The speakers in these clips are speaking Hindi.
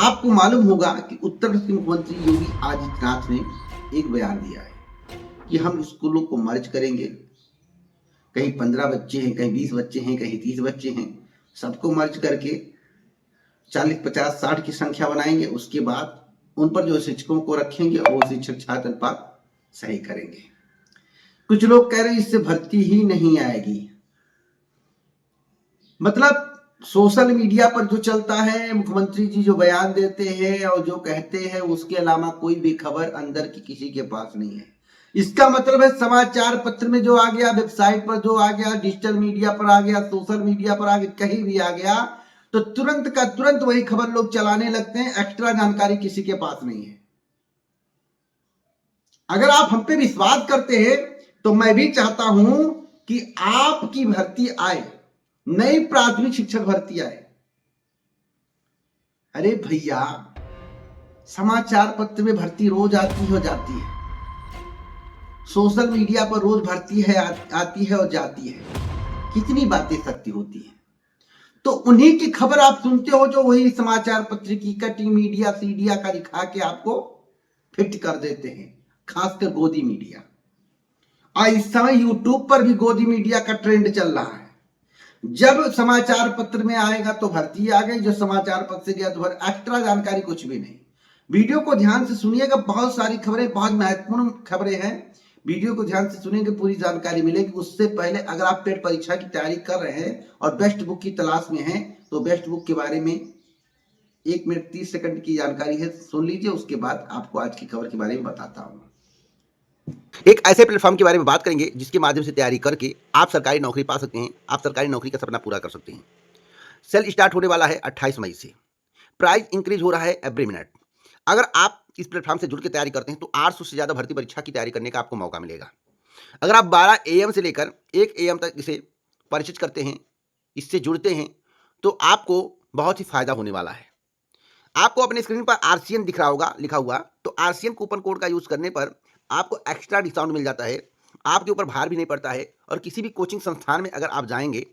आपको मालूम होगा कि उत्तर प्रदेश के मुख्यमंत्री योगी आदित्यनाथ ने एक बयान दिया है कि हम स्कूलों को मर्ज करेंगे। कहीं 15 बच्चे हैं, कहीं 20 बच्चे हैं, कहीं 30 बच्चे हैं, सबको मर्ज करके 40, 50, 60 की संख्या बनाएंगे। उसके बाद उन पर जो शिक्षकों को रखेंगे और वो शिक्षक छात्र अनुपात सही करेंगे। कुछ लोग कह रहे हैं इससे भर्ती ही नहीं आएगी। मतलब सोशल मीडिया पर जो चलता है, मुख्यमंत्री जी जो बयान देते हैं और जो कहते हैं, उसके अलावा कोई भी खबर अंदर की किसी के पास नहीं है। इसका मतलब है समाचार पत्र में जो आ गया, वेबसाइट पर जो आ गया, डिजिटल मीडिया पर आ गया, सोशल मीडिया पर आ गया, कहीं भी आ गया तो तुरंत का तुरंत वही खबर लोग चलाने लगते हैं। एक्स्ट्रा जानकारी किसी के पास नहीं है। अगर आप हम पे विश्वास करते हैं तो मैं भी चाहता हूं कि आपकी भर्ती आए, नई प्राथमिक शिक्षक भर्ती आए। अरे भैया, समाचार पत्र में भर्ती रोज आती हो जाती है, सोशल मीडिया पर रोज भर्ती है आती है और जाती है। कितनी बातें सत्य होती हैं। तो उन्हीं की खबर आप सुनते हो जो वही समाचार पत्र की कटिंग मीडिया सीडिया का दिखा के आपको फिट कर देते हैं, खासकर गोदी मीडिया। और इस समय यूट्यूब पर भी गोदी मीडिया का ट्रेंड चल रहा है। जब समाचार पत्र में आएगा तो भर्ती आ गई, जो समाचार पत्र से गया तो एक्स्ट्रा जानकारी कुछ भी नहीं। वीडियो को ध्यान से सुनिएगा, बहुत सारी खबरें, बहुत महत्वपूर्ण खबरें हैं। वीडियो को ध्यान से सुनेंगे, पूरी जानकारी मिलेगी। उससे पहले अगर आप टेट परीक्षा की तैयारी कर रहे हैं और बेस्ट बुक की तलाश में हैं तो बेस्ट बुक के बारे में 1 मिनट 30 सेकंड की जानकारी है, सुन लीजिए। उसके बाद आपको आज की खबर के बारे में बताता हूं। एक ऐसे प्लेटफॉर्म के बारे में बात करेंगे जिसके माध्यम से तैयारी करके आप सरकारी नौकरी पा सकते हैं, आप सरकारी नौकरी का सपना पूरा कर सकते हैं। सेल स्टार्ट होने वाला है 28 मई से। प्राइस इंक्रीज हो रहा है एवरी मिनट। अगर आप इस प्लेटफॉर्म से जुड़ के तैयारी करते हैं तो 800 से ज़्यादा भर्ती परीक्षा की तैयारी करने का आपको मौका मिलेगा। अगर आप 12 AM से लेकर 1 AM तक इसे परचेज करते हैं, इससे जुड़ते हैं, तो आपको बहुत ही फायदा होने वाला है। आपको अपने स्क्रीन पर RCN दिख रहा होगा लिखा हुआ, तो RCN कूपन कोड का यूज़ करने पर आपको एक्स्ट्रा डिस्काउंट मिल जाता है। आपके ऊपर भार भी नहीं पड़ता है। और किसी भी कोचिंग संस्थान में अगर आप जाएंगे,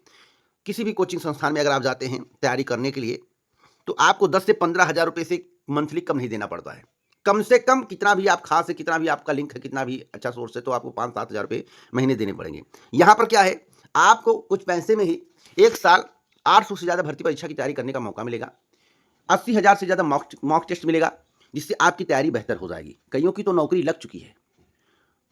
किसी भी कोचिंग संस्थान में अगर आप जाते हैं तैयारी करने के लिए, तो आपको 10 से 15 हज़ार रुपये से मंथली कम नहीं देना पड़ता है। कम से कम कितना भी आप खास है, कितना भी आपका लिंक है, कितना भी अच्छा सोर्स है, तो आपको 5-7 हज़ार रुपये महीने देने पड़ेंगे। यहाँ पर क्या है, आपको कुछ पैसे में ही 1 साल 800 से ज़्यादा भर्ती परीक्षा की तैयारी करने का मौका मिलेगा। 80,000 से ज़्यादा मॉक टेस्ट मिलेगा, जिससे आपकी तैयारी बेहतर हो जाएगी। कईयों की तो नौकरी लग चुकी है।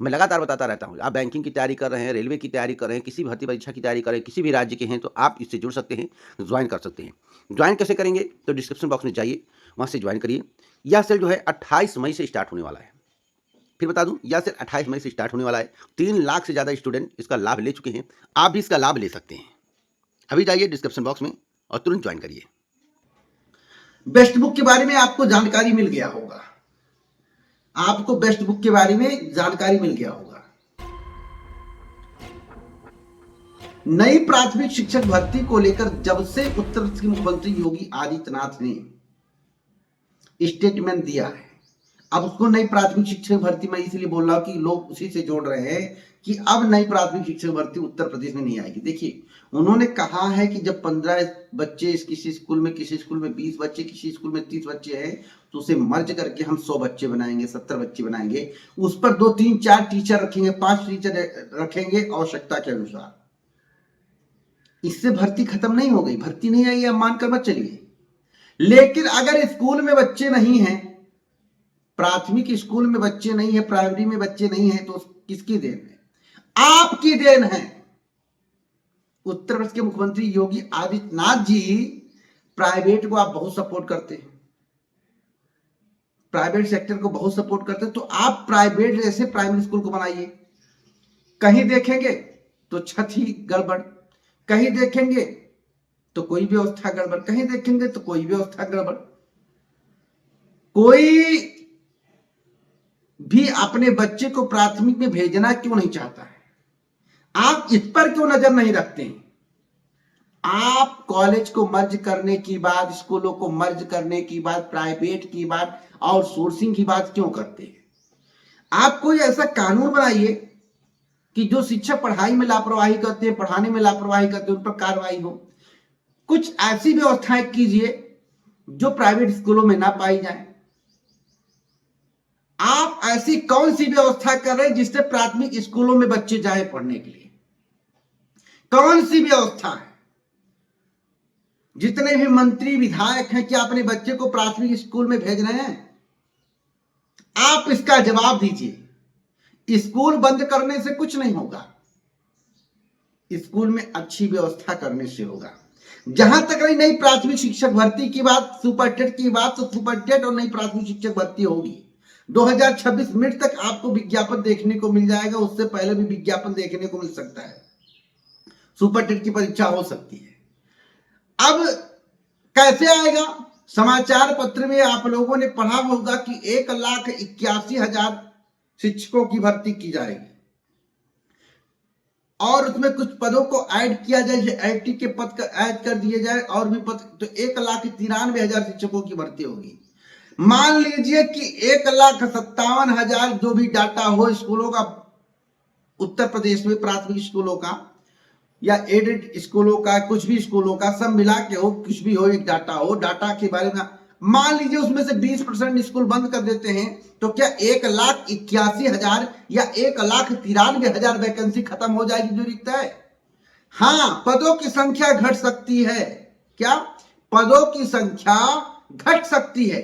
मैं लगातार बताता रहता हूँ, आप बैंकिंग की तैयारी कर रहे हैं, रेलवे की तैयारी कर रहे हैं, किसी भर्ती परीक्षा की तैयारी कर रहे हैं, किसी भी राज्य के हैं, तो आप इससे जुड़ सकते हैं, ज्वाइन कर सकते हैं। ज्वाइन कैसे करेंगे, तो डिस्क्रिप्शन बॉक्स में जाइए, वहाँ से ज्वाइन करिए। यह सेल जो है 28 मई से स्टार्ट होने वाला है। फिर बता दूँ, यह सेल 28 मई से स्टार्ट होने वाला है। 3 लाख से ज़्यादा स्टूडेंट इसका लाभ ले चुके हैं। आप भी इसका लाभ ले सकते हैं। अभी जाइए डिस्क्रिप्शन बॉक्स में और तुरंत ज्वाइन करिए। बेस्ट बुक के बारे में आपको जानकारी मिल गया होगा, आपको बेस्ट बुक के बारे में जानकारी मिल गया होगा। नई प्राथमिक शिक्षक भर्ती को लेकर जब से उत्तर प्रदेश के मुख्यमंत्री योगी आदित्यनाथ ने स्टेटमेंट दिया है, अब उसको नई प्राथमिक शिक्षक भर्ती, मैं इसलिए बोल रहा हूं कि लोग उसी से जोड़ रहे हैं कि अब नई प्राथमिक शिक्षक भर्ती उत्तर प्रदेश में नहीं आएगी। देखिए, उन्होंने कहा है कि जब 15 बच्चे किसी स्कूल में 20 बच्चे, किसी स्कूल में 30 बच्चे हैं, तो उसे मर्ज करके हम 100 बच्चे बनाएंगे, 70 बच्चे बनाएंगे। उस पर 2, 3, 4 टीचर रखेंगे, 5 टीचर रखेंगे आवश्यकता के अनुसार। इससे भर्ती खत्म नहीं हो गई, भर्ती नहीं आई, अब मानकर मत चलिए। लेकिन अगर स्कूल में बच्चे नहीं हैं, प्राथमिक स्कूल में बच्चे नहीं है, प्राइमरी में बच्चे नहीं है, तो किसकी देन है? आपकी देन है। उत्तर प्रदेश के मुख्यमंत्री योगी आदित्यनाथ जी, प्राइवेट को आप बहुत सपोर्ट करते हैं, प्राइवेट सेक्टर को बहुत सपोर्ट करते हैं, तो आप प्राइवेट जैसे प्राइमरी स्कूल को बनाइए। कहीं देखेंगे तो छत ही गड़बड़, कहीं देखेंगे तो कोई व्यवस्था गड़बड़, कहीं देखेंगे तो कोई व्यवस्था गड़बड़। कोई भी अपने बच्चे को प्राथमिक में भेजना क्यों नहीं चाहता है? आप इस पर क्यों नजर नहीं रखते हैं? आप कॉलेज को मर्ज करने की बात, स्कूलों को मर्ज करने की बात, प्राइवेट की बात, आउटसोर्सिंग की बात क्यों करते हैं? आप कोई ऐसा कानून बनाइए कि जो शिक्षक पढ़ाई में लापरवाही करते हैं, पढ़ाने में लापरवाही करते हैं, उन पर कार्रवाई हो। कुछ ऐसी व्यवस्थाएं कीजिए जो प्राइवेट स्कूलों में ना पाई जाए। आप ऐसी कौन सी व्यवस्था कर रहे हैं जिससे प्राथमिक स्कूलों में बच्चे जाए पढ़ने के लिए? कौन सी व्यवस्था है? जितने भी मंत्री विधायक हैं, क्या अपने बच्चे को प्राथमिक स्कूल में भेज रहे हैं? आप इसका जवाब दीजिए। स्कूल बंद करने से कुछ नहीं होगा, स्कूल में अच्छी व्यवस्था करने से होगा। जहां तक रही नई प्राथमिक शिक्षक भर्ती की बात, सुपर टेट की बात, तो सुपर टेट और नई प्राथमिक शिक्षक भर्ती होगी 2026 मिड तक। आपको विज्ञापन देखने को मिल जाएगा, उससे पहले भी विज्ञापन देखने को मिल सकता है। सुपर टेट की परीक्षा हो सकती है। अब कैसे आएगा? समाचार पत्र में आप लोगों ने पढ़ा होगा कि 1,81,000 शिक्षकों की भर्ती की जाएगी और उसमें कुछ पदों को ऐड किया जाए, एलटी के पद ऐड कर दिए जाए और भी पद, तो 1,93,000 शिक्षकों की भर्ती होगी। मान लीजिए कि 1,57,000 जो भी डाटा हो स्कूलों का, उत्तर प्रदेश में प्राथमिक स्कूलों का या एडेड स्कूलों का, कुछ भी स्कूलों का, सब मिला के हो, कुछ भी हो, एक डाटा हो, डाटा के बारे में मान लीजिए उसमें से 20% स्कूल बंद कर देते हैं, तो क्या 1,81,000 या 1,93,000 वैकेंसी खत्म हो जाएगी जो रिक्त है? हाँ, पदों की संख्या घट सकती है। क्या? पदों की संख्या घट सकती है,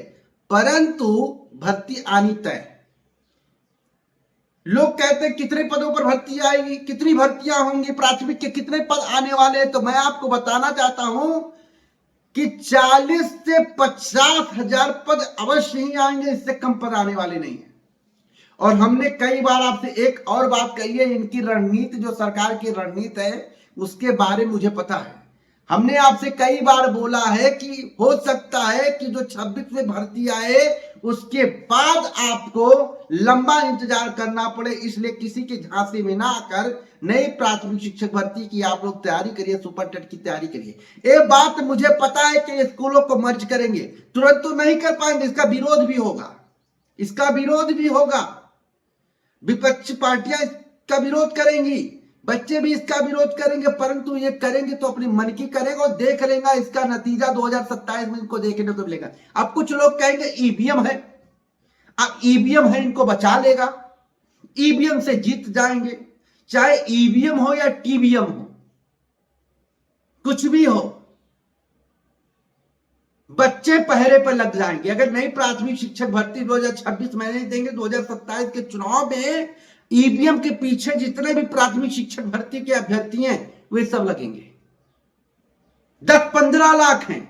परंतु भर्ती आनी तय। लोग कहते हैं कितने पदों पर भर्ती आएगी, कितनी भर्तियां होंगी, प्राथमिक के कितने पद आने वाले हैं? तो मैं आपको बताना चाहता हूं कि 40 से 50,000 पद अवश्य ही आएंगे, इससे कम पद आने वाले नहीं है। और हमने कई बार आपसे एक और बात कही है, इनकी रणनीति, जो सरकार की रणनीति है, उसके बारे में मुझे पता है। हमने आपसे कई बार बोला है कि हो सकता है कि जो 26 में भर्ती आए उसके बाद आपको लंबा इंतजार करना पड़े, इसलिए किसी के झांसे में ना आकर नई प्राथमिक शिक्षक भर्ती की आप लोग तैयारी करिए, सुपर टेट की तैयारी करिए। ये बात मुझे पता है कि स्कूलों को मर्ज करेंगे, तुरंत तो नहीं कर पाएंगे, इसका विरोध भी होगा, इसका विरोध भी होगा, विपक्षी पार्टियां इसका विरोध करेंगी, बच्चे भी इसका विरोध करेंगे, परंतु ये करेंगे तो अपनी मन की करेंगे और देख लेगा इसका नतीजा 2027 में इनको देखने को मिलेगा। अब कुछ लोग कहेंगे ईवीएम है, अब ईवीएम है इनको बचा लेगा, ईवीएम से जीत जाएंगे, चाहे ईवीएम हो या टीवीएम हो, कुछ भी हो, बच्चे पहरे पर लग जाएंगे। अगर नई प्राथमिक शिक्षक भर्ती 2026 में नहीं देंगे, 2027 के चुनाव में ईवीएम के पीछे जितने भी प्राथमिक शिक्षक भर्ती के अभ्यर्थी हैं वे सब लगेंगे। 10-15 लाख हैं,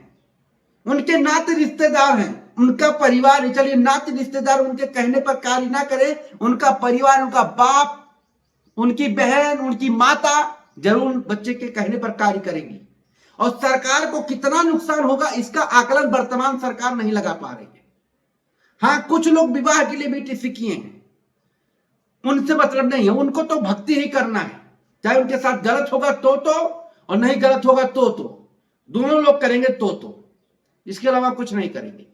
उनके नाते रिश्तेदार हैं, उनका परिवार, चलिए नाते रिश्तेदार उनके कहने पर कार्य ना करे, उनका परिवार, उनका बाप, उनकी बहन, उनकी माता जरूर बच्चे के कहने पर कार्य करेंगी। और सरकार को कितना नुकसान होगा इसका आकलन वर्तमान सरकार नहीं लगा पा रही है। हाँ, कुछ लोग विवाह के लिए भी टिप्पणी किए हैं, उनसे मतलब नहीं है, उनको तो भक्ति ही करना है, चाहे उनके साथ गलत होगा तो और नहीं गलत होगा तो दोनों लोग करेंगे तो इसके अलावा कुछ नहीं करेंगे।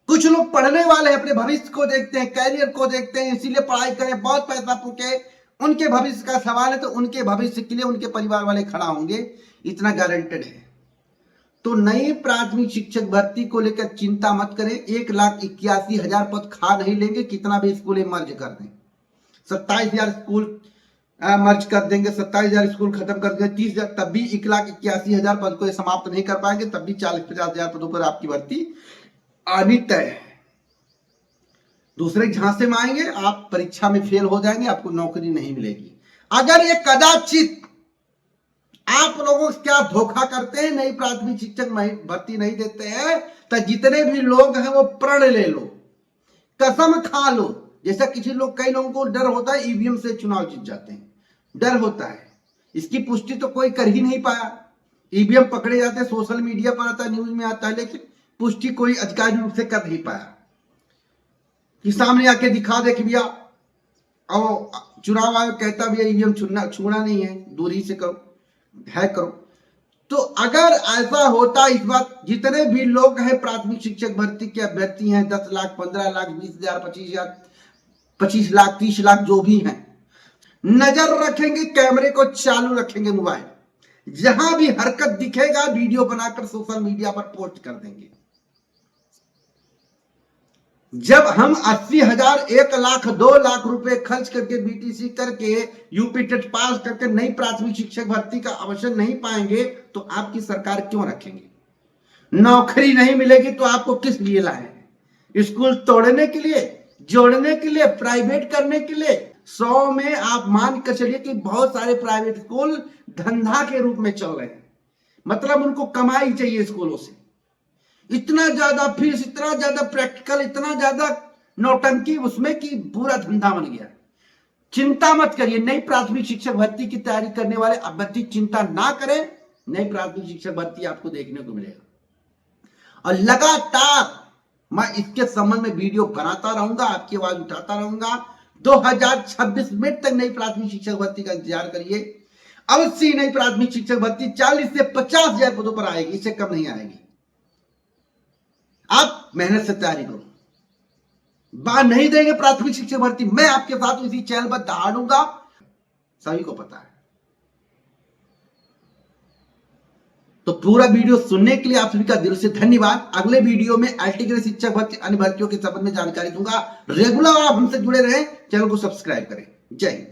कुछ लोग पढ़ने वाले हैं, अपने भविष्य को देखते हैं, कैरियर को देखते हैं, इसीलिए पढ़ाई करें, बहुत पैसा फूके, उनके भविष्य का सवाल है तो उनके भविष्य के लिए उनके परिवार वाले खड़ा होंगे, इतना गारंटेड है। तो नई प्राथमिक शिक्षक भर्ती को लेकर चिंता मत करें, 1,81,000 पद खा नहीं लेंगे, कितना भी स्कूल मर्ज कर दें, 27,000 स्कूल मर्ज कर देंगे, 27,000 स्कूल खत्म कर देंगे, 30,000, तब भी 1,81,000 पद को समाप्त नहीं कर पाएंगे, तब भी 40-50,000 पदों पर आपकी भर्ती आनी तय है। दूसरे झांसे में आएंगे, आप परीक्षा में फेल हो जाएंगे, आपको नौकरी नहीं मिलेगी। अगर ये कदाचित आप लोगों क्या धोखा करते हैं, नई प्राथमिक शिक्षक भर्ती नहीं देते हैं, तो जितने भी लोग हैं वो प्रण ले लो, कसम खा लो। जैसा किसी लोग, कई लोगों को डर होता है ईवीएम से चुनाव जीत जाते हैं, डर होता है, इसकी पुष्टि तो कोई कर ही नहीं पाया। ईवीएम पकड़े जाते हैं, सोशल मीडिया पर आता है, न्यूज में आता है, लेकिन पुष्टि कोई अधिकारी रूप से कर नहीं पाया कि सामने आके दिखा दे कि भैया, और चुनाव आयोग कहता भैया ईवीएम छूना नहीं है, दूरी से करो, है करो। तो अगर ऐसा होता, इस बात, जितने भी लोग हैं प्राथमिक शिक्षक भर्ती के अभ्यर्थी हैं, 10 लाख, 15 लाख, 20,000, 25,000, 25 लाख, 30 लाख जो भी हैं, नजर रखेंगे, कैमरे को चालू रखेंगे, मोबाइल जहां भी हरकत दिखेगा वीडियो बनाकर सोशल मीडिया पर पोस्ट कर देंगे। जब हम 80,000, 1,00,000, 2,00,000 रुपए खर्च करके बीटीसी करके यूपी टेट पास करके नई प्राथमिक शिक्षक भर्ती का अवसर नहीं पाएंगे तो आपकी सरकार क्यों रखेंगे? नौकरी नहीं मिलेगी तो आपको किस लिए लाए? स्कूल तोड़ने के लिए, जोड़ने के लिए, प्राइवेट करने के लिए? 100 में आप मान कर चलिए कि बहुत सारे प्राइवेट स्कूल धंधा के रूप में चल रहे हैं, मतलब उनको कमाई चाहिए स्कूलों से। इतना ज्यादा फीस, इतना ज्यादा प्रैक्टिकल, इतना ज्यादा नौटंकी उसमें कि पूरा धंधा बन गया। चिंता मत करिए, नई प्राथमिक शिक्षक भर्ती की तैयारी करने वाले अभ्यर्थी चिंता ना करें, नई प्राथमिक शिक्षक भर्ती आपको देखने को मिलेगा। और लगातार मैं इसके संबंध में वीडियो बनाता रहूंगा, आपकी आवाज उठाता रहूंगा। 2026 में तक नई प्राथमिक शिक्षक भर्ती का इंतजार करिए। अवश्य नई प्राथमिक शिक्षक भर्ती 40 से 50,000 पदों पर आएगी, इससे कम नहीं आएगी। आप मेहनत से तैयारी करो, नहीं देंगे प्राथमिक शिक्षक भर्ती, मैं आपके साथ इसी चैनल पर दहाड़ूंगा, सभी को पता है। तो पूरा वीडियो सुनने के लिए आप सभी का दिल से धन्यवाद। अगले वीडियो में आईटी ग्रेड शिक्षक भर्ती अन्य भर्तियों के संबंध में जानकारी दूंगा। रेगुलर आप हमसे जुड़े रहें, चैनल को सब्सक्राइब करें। जय हिंद।